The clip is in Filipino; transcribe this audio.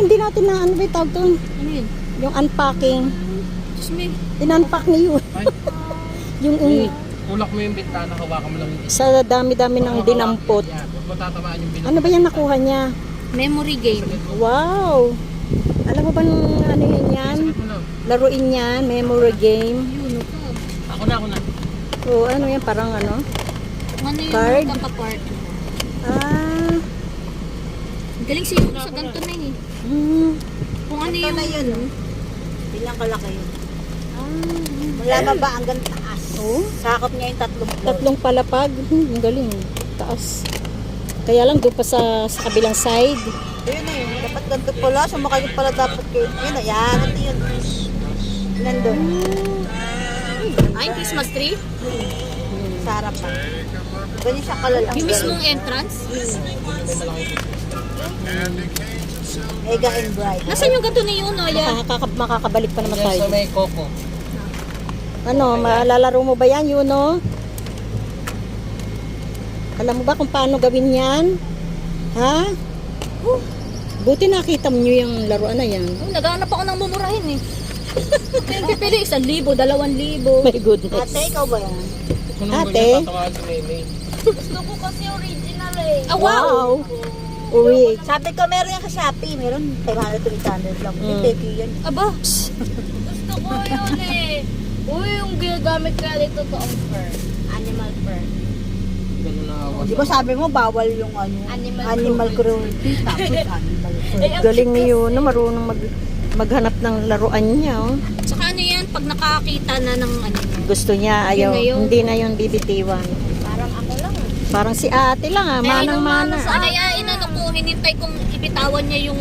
hindi natin na ano ba yung tawag doon? Ano yun? Yung unpacking. Diyos me. In-unpack ni yun. Ay, Yung ulak mo yung bintana, hawakan mo lang yung sa dami-dami ng dinampot. yan. Huwag mo tatamaan yung bintana. Ano ba yan nakuha niya? Memory game. Wow! Alam mo ba nung ano yun yan? Sakit mo lang. Laruin yan, memory game. Yun, ito. Ako na. O ano yan, parang ano? Ano yung Card? kapapart? Ah, Galing si Yuno sa ganito na eh. Kung ano yung... na yun, oh. Bilang kalaki yun. ah. Mula baba hanggang taas. Oh, Sakop niya yung tatlong floor. tatlong palapag. Ang galing. Taas. Kaya lang doon pa sa kabilang side. Yun na yun. Dapat ganito pala. Sumakay pala dapat kayo. Yun na, yan. Ito yun. Nandun. Ay, Christmas tree? Sa harapan. Ganyan siya kalalang. Yung mismong entrance? Mega and bright. Nasaan yung ganito ni Yuno? Yan. Makakabalik pa naman Yan tayo. sa may coco. Ano, maalalaro mo ba yan, Yuno? Alam mo ba kung paano gawin yan? Ha? Buti nakita mo yung laruan na yan. Oh, naghanap ako ng mumurahin eh. Kaya pipili, 1,000, 2,000. My goodness. Ate, ikaw ba yan? Kung Ate. ganyan, tatawaan sa Meme. Gusto ko kasi original eh. Ah, wow! Wow! Uri. Sabi ko, meron yan sa Shopee. Meron 500-300 lang. Hindi, yun. Aba! Gusto ko yun eh. Uy, yung ginagamit kaya dito to ang fur. Animal fur. Ganun na awas. Di ba sabi mo, bawal yung ano, Animal cruelty. Tapos animal cruelty. Galing ni Yuno, marunong maghanap ng laruan niya. Oh. Saka ano yan, pag nakakita na ng ano. Gusto niya, ayaw, Yun na yun. hindi na yun bibitiwan. Parang ako lang. Parang si ate lang ah, manang-mana. Kaya inano ko, hinintay kong ibitawan niya yung